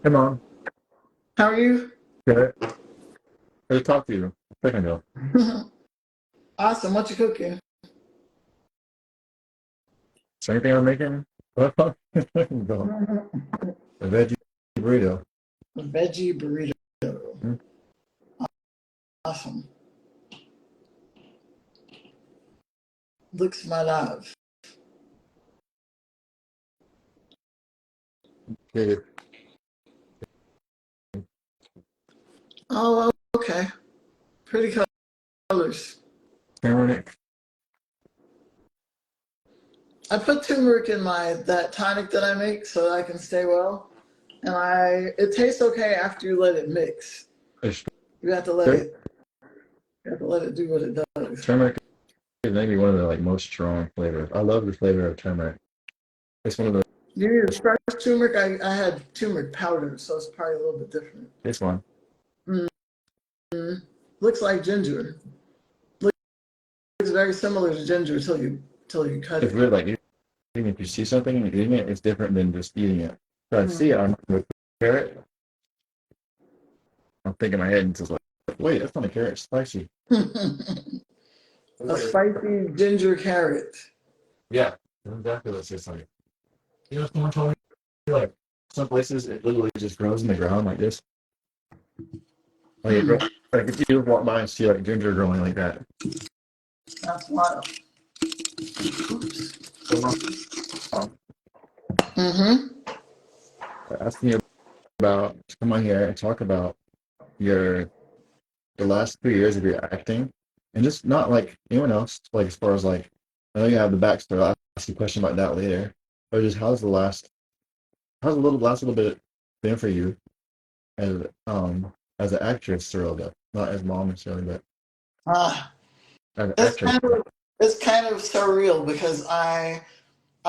Come on. How are you? Good. Good to talk to you. A second ago. Awesome. What you cooking? Is there anything I'm making? What the fuck? Go. A veggie burrito. A veggie burrito. Hmm? Awesome. Looks my love. Okay. Oh, okay. Pretty colors. Turmeric. I put turmeric in my that tonic that I make so that I can stay well. And it tastes okay after you let it mix. Fish. You have to let it you have to let it do what it does. Turmeric is maybe one of the like most strong flavors. I love the flavor of turmeric. It's one of the You use fresh turmeric. I had turmeric powder, so it's probably a little bit different. this one. Mm. Looks like ginger. Looks very similar to ginger till you cut It's it. weird. Like even if you see something and eating it, it's different than just eating it. So I see it Mm. on with carrot. I'm thinking in my head and it's just like, wait, that's not a carrot. It's spicy. It's A like, spicy ginger carrot. yeah, that's exactly what it tastes like. You know, someone told me like some places it literally just grows in the ground like this. Like it grows, Hmm. like if you walk by and see like ginger growing like that. That's wild. Oops. Um, Mm-hmm. asking you about to come on here and talk about your the last 3 years of your acting, and just not like anyone else. Like as far as like, I know you have the backstory. I'll ask you a question about that later. But just how's the last little bit been for you as as an actress, sort of, not as mom necessarily, but Ah, as an it's actress. kind of it's kind of surreal because I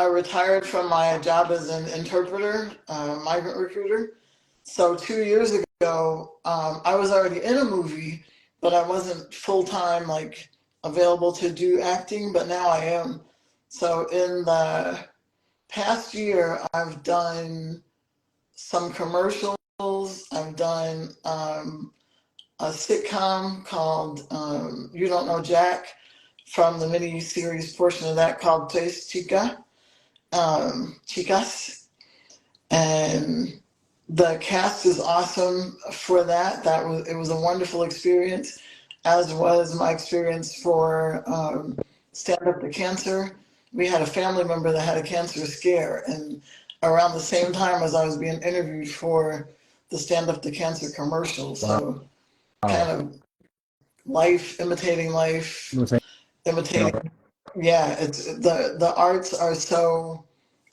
retired from my job as an interpreter, migrant recruiter. So 2 years ago, I was already in a movie, but I wasn't full time like available to do acting. But now I am. So in the past year, I've done some commercials. I've done a sitcom called You Don't Know Jack from the mini series portion of that called Tres Chicas. And the cast is awesome for that. It was a wonderful experience, as was my experience for Stand Up to Cancer. We had a family member that had a cancer scare, and around the same time as I was being interviewed for the Stand Up to Cancer commercial. So kind Wow. of life imitating life, You were saying, imitating. Yeah, it's the arts are so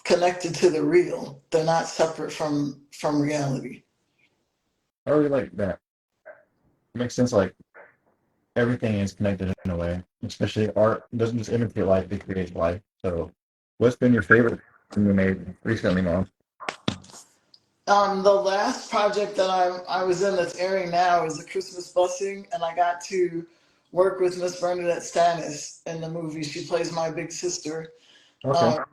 connected to the real. They're not separate from reality. I really like that. It makes sense. Like everything is connected in a way, especially art doesn't just imitate life; it creates life. So, what's been your favorite thing you made recently, Mom? The last project that I was in that's airing now is A Christmas Blessing, and I got to work with Miss Bernadette Stanis in the movie. She plays my big sister, Okay. um,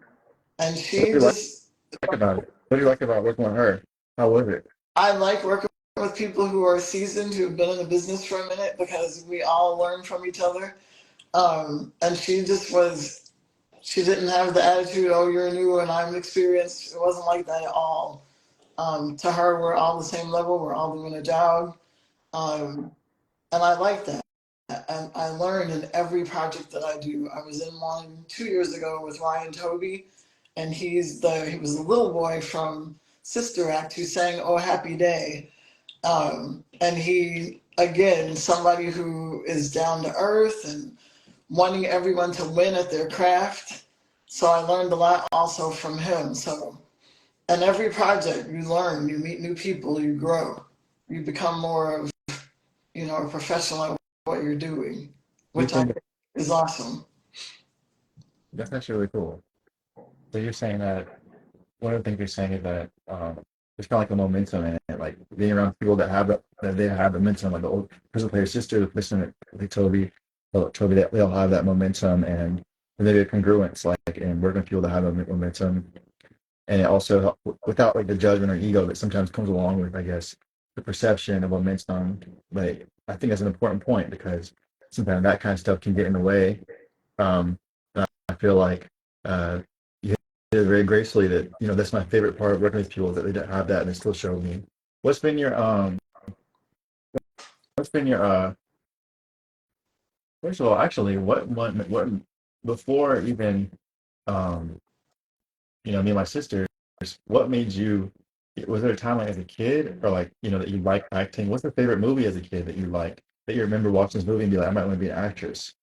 and What she do you just like about it? What do you like about working with her? How was it? I like working with people who are seasoned, who've been in the business for a minute, because we all learn from each other. And she just was, she didn't have the attitude, oh, you're new and I'm experienced. It wasn't like that at all. To her, we're all the same level, we're all doing a job. Um, and I like that. And I learned in every project that I do. I was in one 2 years ago with Ryan Toby, and he was the little boy from Sister Act who sang "Oh Happy Day," and he again somebody who is down to earth and wanting everyone to win at their craft. So I learned a lot also from him. So in every project you learn, you meet new people, you grow, you become more of a professional at what you're doing, Do you which I think think is awesome. that's actually really cool? So you're saying that one of the things you're saying is that there's kind of like a momentum in it, like being around people that they have the momentum, like the old person player sister, the person like Toby, that they all have that momentum and maybe a congruence, like and working with people that have a momentum. and it also without like the judgment or ego that sometimes comes along with, I guess, the perception of what makes them. Like I think that's an important point because sometimes that kind of stuff can get in the way. And I feel like you did it very gracefully that that's my favorite part of working with people that they don't have that and they still show me. What's been your what's been your first of all, actually, what before even um me and my sisters, what made you, was there a time like as a kid or like, that you liked acting? What's the favorite movie as a kid that you like, that you remember watching this movie and be like, I might want to be an actress?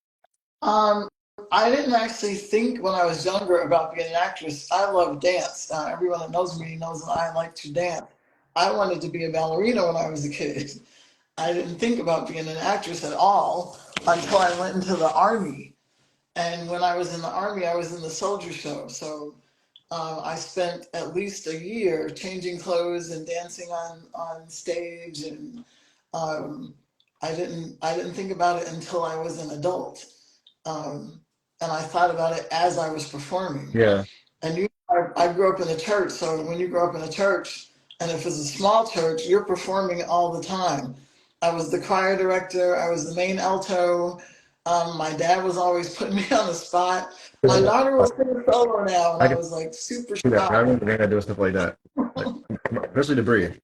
Um, I didn't actually think when I was younger about being an actress. I love dance. Everyone that knows me knows that I like to dance. I wanted to be a ballerina when I was a kid. I didn't think about being an actress at all until I went into the army. And when I was in the army, I was in the soldier show. So I spent at least a year changing clothes and dancing on stage. And um, I didn't think about it until I was an adult. Um, and I thought about it as I was performing. Yeah. And I grew up in a church, so when you grow up in a church, and if it's a small church, you're performing all the time. I was the choir director, I was the main alto. My dad was always putting me on the spot. My daughter I will sing a solo now, and I can was like super see that. I shy. remember Vanna doing stuff like that, like especially debris.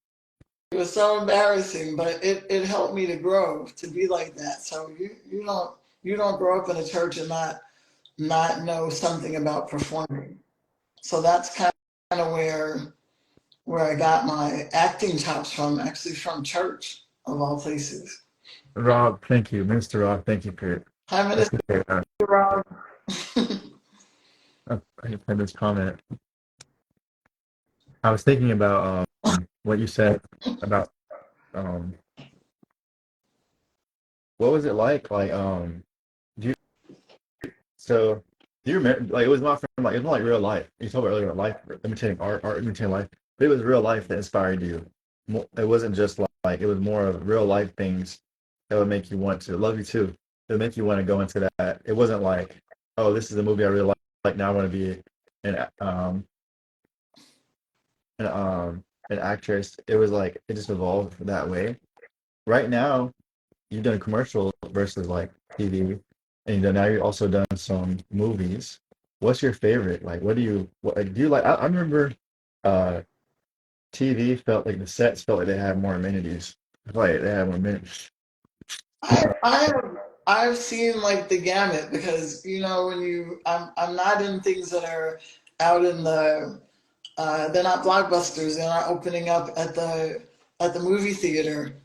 It was so embarrassing, but it helped me to grow to be like that. So you don't grow up in a church and not know something about performing. So that's kind of where I got my acting chops from, actually from church of all places. Rob, thank you, Minister Rob. Thank you for Hi, I Minister appreciate that. Rob. I had this comment. I was thinking about what you said about um what was it like? Like do you so do you remember like it was more like real life. You told me earlier about life imitating art imitating life. But it was real life that inspired you. It wasn't just like it was more of real life things that would make you want to love you too. It would make you want to go into that. It wasn't like, oh, this is a movie I really like now I want to be an an actress. It was like it just evolved that way. Right now, you've done commercials versus like TV, and then now you've also done some movies. What's your favorite? Like, what like, do you like? I remember, uh, TV felt like the sets felt like they had more amenities. I felt like they had more amenities. I've seen like the gamut because when I'm not in things that are out in they're not blockbusters. They're not opening up at the movie theater,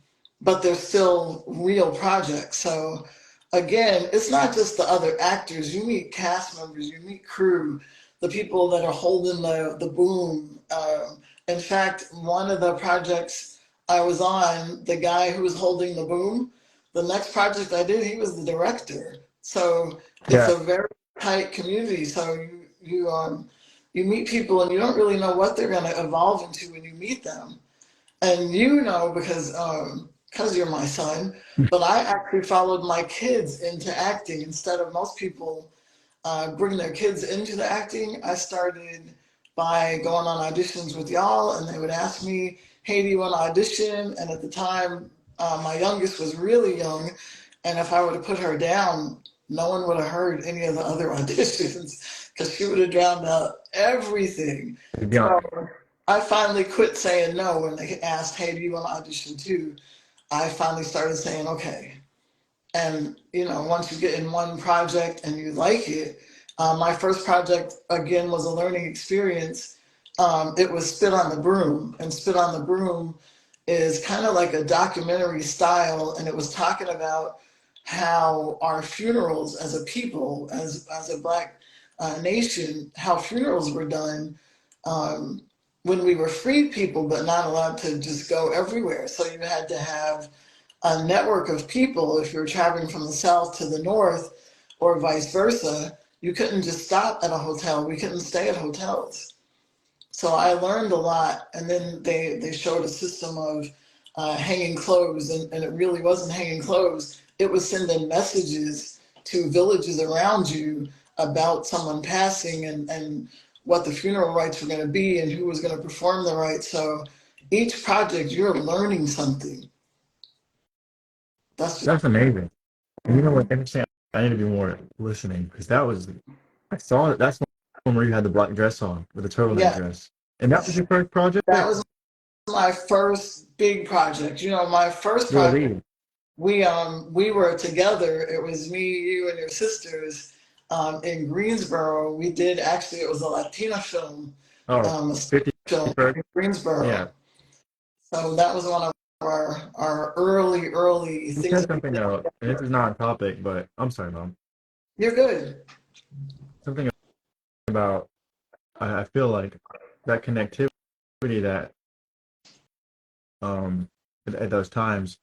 but they're still real projects. So again, it's not just the other actors. You meet cast members, you meet crew, the people that are holding the boom. In fact, one of the projects I was on, the guy who was holding the boom, the next project I did, he was the director. So it's Yeah, a very tight community. So you meet people and you don't really know what they're going to evolve into when you meet them. And because you're my son, but I actually followed my kids into acting instead of most people bring their kids into the acting. I started by going on auditions with y'all, and they would ask me, "Hey, do you want to audition?" And at the time, my youngest was really young, and if I would have put her down, no one would have heard any of the other auditions because she would have drowned out everything. to be So honest. I finally quit saying no when they asked, "Hey, do you want to audition too?" I finally started saying, "Okay." And once you get in one project and you like it, my first project again was a learning experience. It was Spit on the Broom, and Spit on the Broom is kind of like a documentary style, and it was talking about how our funerals as a people, as a black nation, how funerals were done when we were free people, but not allowed to just go everywhere. So you had to have a network of people. If you're traveling from the south to the north or vice versa, you couldn't just stop at a hotel. We couldn't stay at hotels. So I learned a lot. And then they showed a system of hanging clothes, and it really wasn't hanging clothes. It was sending messages to villages around you about someone passing, and what the funeral rites were going to be and who was going to perform the rites. So each project, you're learning something. That's just, That's amazing. And you know what? Interesting. I need to be more listening because that was I saw it. That's one where you had the black dress on with the turtleneck yeah, dress, and that was your first project. that was my first big project. You know, my first You're a project, lead. we were together. It was me, you, and your sisters in Greensboro. We did actually, it was a Latina film, Oh, a fifty film first. in Greensboro. Yeah. So that was one of our early You things said that we something did. though, and this is not a topic, but I'm sorry, mom. You're good. Something about I feel like that connectivity that um at those times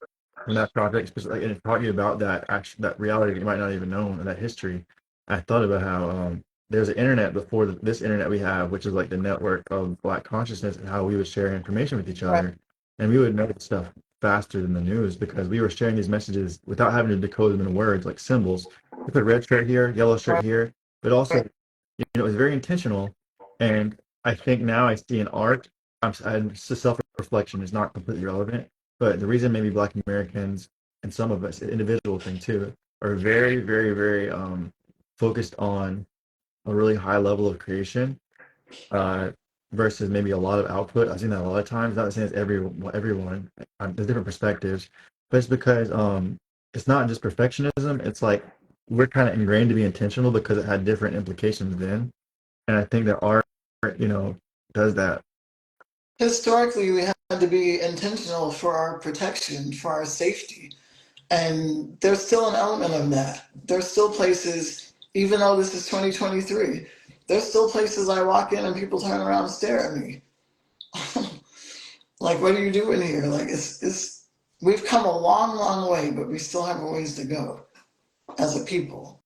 when that project specifically and it taught you about that action that reality that you might not even know and that history. I thought about how there's an internet before this internet we have, which is like the network of Black consciousness and how we would share information with each Right, other, and we would know stuff faster than the news because we were sharing these messages without having to decode them in words like symbols. We put red shirt here, yellow shirt right. here, but also it was very intentional. And I think now I see in art, self-reflection is not completely relevant, but the reason maybe Black Americans and some of us, individual thing too, are very, very, very focused on a really high level of creation uh, versus maybe a lot of output. I've seen that a lot of times. Not saying it's everyone. There's different perspectives, but it's because it's not just perfectionism. It's like we're kind of ingrained to be intentional because it had different implications then, and I think that art, you know, does that. Historically, we had to be intentional for our protection, for our safety. And there's still an element of that. There's still places, even though this is 2023, there's still places I walk in and people turn around and stare at me. Like, what are you doing here? Like, we've come a long way, but we still have a ways to go as a people.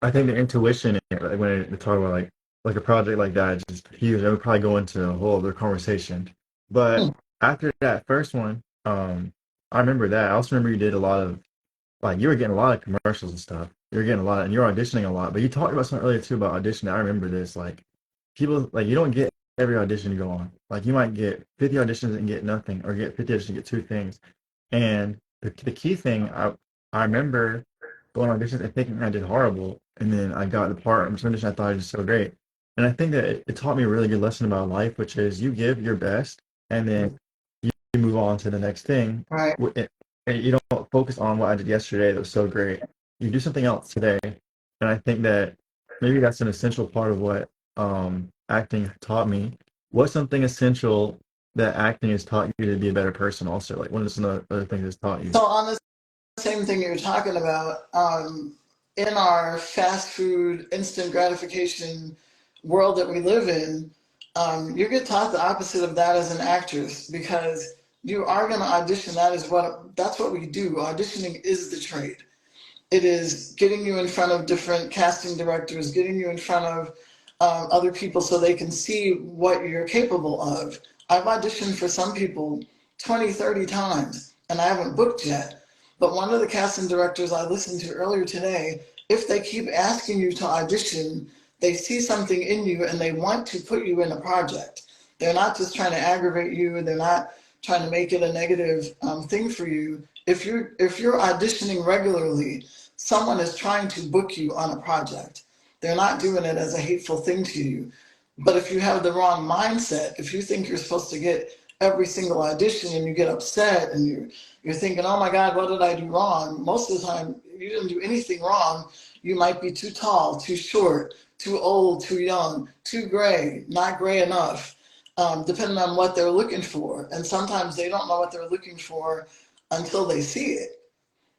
I think the intuition like, when they talk about like a project like that, is just huge. I would probably go into a whole other conversation. But Hmm. after that first one, I remember that. I also remember you did a lot of like you were getting a lot of commercials and stuff. You were getting a lot, and you're auditioning a lot. But you talked about something earlier too about auditioning. I remember this. Like people, like you don't get every audition you go on. Like you might get 50 auditions and get nothing, or get 50 auditions and get two things. And the key thing, I remember going on auditions and thinking I did horrible, and then I got the part of some audition I thought I did so great. And I think that it taught me a really good lesson about life, which is you give your best, and then you move on to the next thing. Right. And you don't focus on what I did yesterday that was so great. You do something else today. And I think that maybe that's an essential part of what acting taught me. What's something essential that acting has taught you to be a better person also? Like what are some other things it's taught you? So, on the same thing you're talking about, in our fast food, instant gratification world that we live in, you get taught the opposite of that as an actress because you are going to audition. That's what we do. Auditioning is the trade. It is getting you in front of different casting directors, getting you in front of other people so they can see what you're capable of. I've auditioned for some people 20, 30 times and I haven't booked yet. But one of the casting directors I listened to earlier today, if they keep asking you to audition, they see something in you and they want to put you in a project. They're not just trying to aggravate you. They're not trying to make it a negative thing for you. If you're auditioning regularly, someone is trying to book you on a project. They're not doing it as a hateful thing to you. But if you have the wrong mindset, if you think you're supposed to get every single audition and you get upset and you're thinking, oh my God, what did I do wrong? Most of the time, you didn't do anything wrong. You might be too tall, too short, too old, too young, too gray, not gray enough, depending on what they're looking for. And sometimes they don't know what they're looking for until they see it.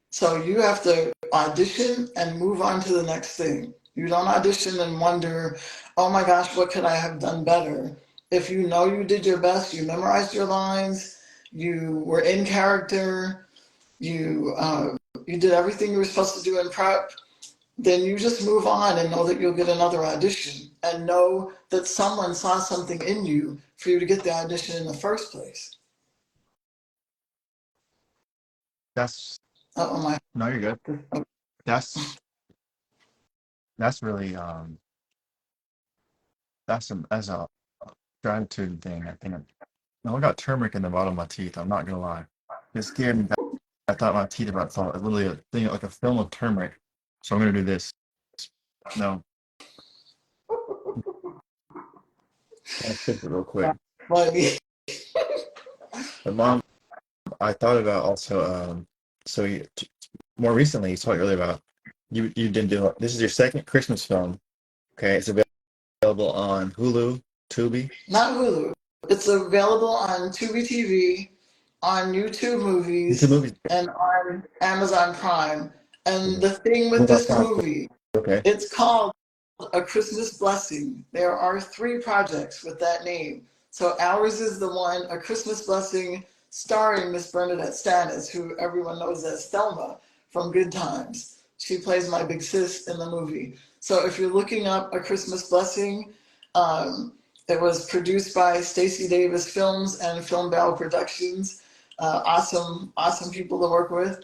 So you have to audition and move on to the next thing. You don't audition and wonder, oh my gosh, what could I have done better? If you know you did your best, you memorized your lines, you were in character, you you did everything you were supposed to do in prep, then you just move on and know that you'll get another audition and know that someone saw something in you for you to get the audition in the first place. That's Oh my. no, you're good. That's that's really that's a gratitude thing. I think I got turmeric in the bottom of my teeth. I'm not gonna lie. It scared me. I thought my teeth about thought it was literally a thing like a film of turmeric. So I'm gonna do this. No, I'll fix it real quick. Funny. But mom, I thought about also. So more recently, you talked earlier about you didn't do this is your second Christmas film. Okay, it's available on Hulu, Tubi. Not Hulu. It's available on Tubi TV, on YouTube YouTube Movies, movies. and on Amazon Prime. And Okay. the thing with What about this Prime? movie, Okay. it's called A Christmas Blessing. There are 3 projects with that name. So ours is the one, A Christmas Blessing, starring Miss Bernadette Stanis, who everyone knows as Thelma from Good Times. She plays my big sis in the movie. So if you're looking up A Christmas Blessing, um, it was produced by Stacey Davis Films and Film Bell Productions. Awesome people to work with.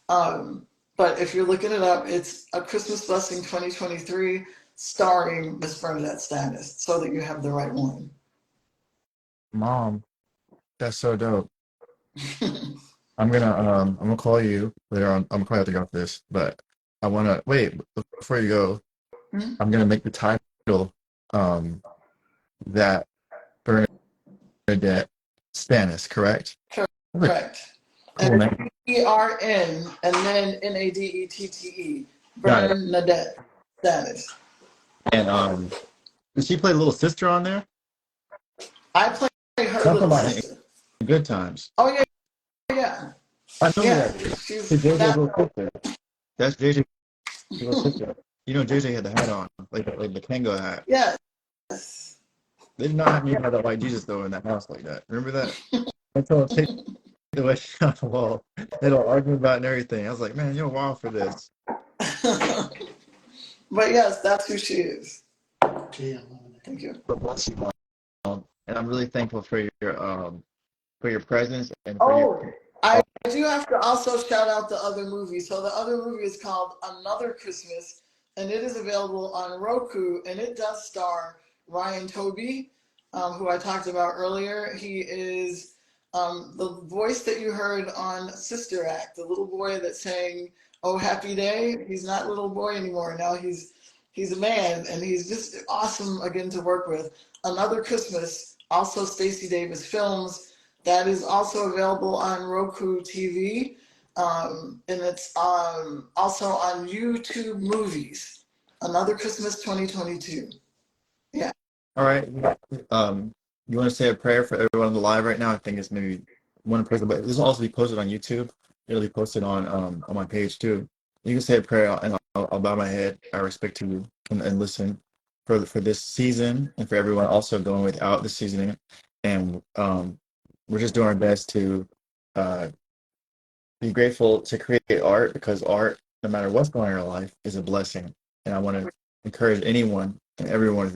Um, but if you're looking it up, it's A Christmas Blessing 2023, starring Miss Bernadette Stanis, so that you have the right one. Mom, that's so dope. I'm gonna call you later on. I'm gonna probably have to go off this, but I wanna wait before you go. I'm gonna make the title um that Bernadette Stanis, correct? That's a Correct. And cool it's name. ERN and then NADETTE. Got it. Bernadette Stanis. And did she play little sister on there? I play her Talking little about sister. in good times. Oh yeah, yeah, I know who yeah. that is. She's It's JJ's that. little sister. That's JJ's little sister. You know JJ had the hat on, like the Kango hat. Yes. They did not have me have that white Jesus though in that house like that. Remember that? I told them take the way on the wall. They don't argue about it and everything. I was like, man, you're wild for this. But yes, that's who she is. Thank you. But bless you, Mom. And I'm really thankful for your presence and for your Oh, I do have to also shout out the other movie. So the other movie is called Another Christmas, and it is available on Roku, and it does star Ryan Toby, who I talked about earlier. He is the voice that you heard on Sister Act, the little boy that sang "Oh Happy Day." He's not a little boy anymore. Now he's a man, and he's just awesome again to work with. Another Christmas, also Stacey Davis Films. That is also available on Roku TV, and it's also on YouTube Movies. Another Christmas 2022. Yeah. all right. You want to say a prayer for everyone on the live right now? I think it's maybe one person, but this will also be posted on YouTube. It'll be posted on my page too. You can say a prayer and I'll bow my head. I respect to you and listen for this season and for everyone also going without the seasoning. And we're just doing our best to uh, be grateful to create art because art, no matter what's going on in our life, is a blessing. And I want to encourage anyone and everyone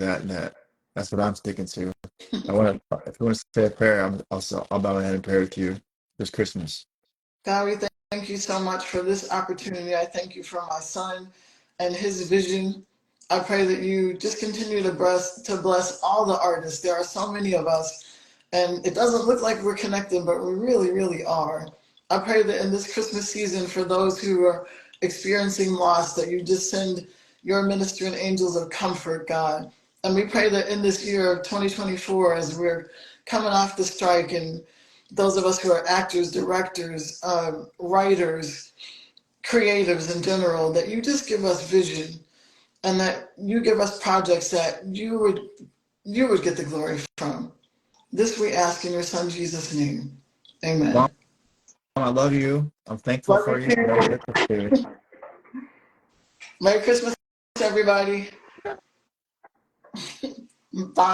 that's what I'm sticking to. If you want to say a prayer, I'll bow my head and pray with you this Christmas. God, we thank you so much for this opportunity. I thank you for my son and his vision. I pray that you just continue to bless all the artists. There are so many of us, and it doesn't look like we're connected, but we really, really are. I pray that in this Christmas season, for those who are experiencing loss, that you just send your ministering angels of comfort, God. And we pray that in this year of 2024, as we're coming off the strike, and those of us who are actors, directors, writers, creatives in general, that you just give us vision and that you give us projects that you would get the glory from. This we ask in your son Jesus' name. Mom, Amen. I love you. I'm thankful Love for you you. Merry too. Christmas to you. Merry Christmas, everybody. Bye.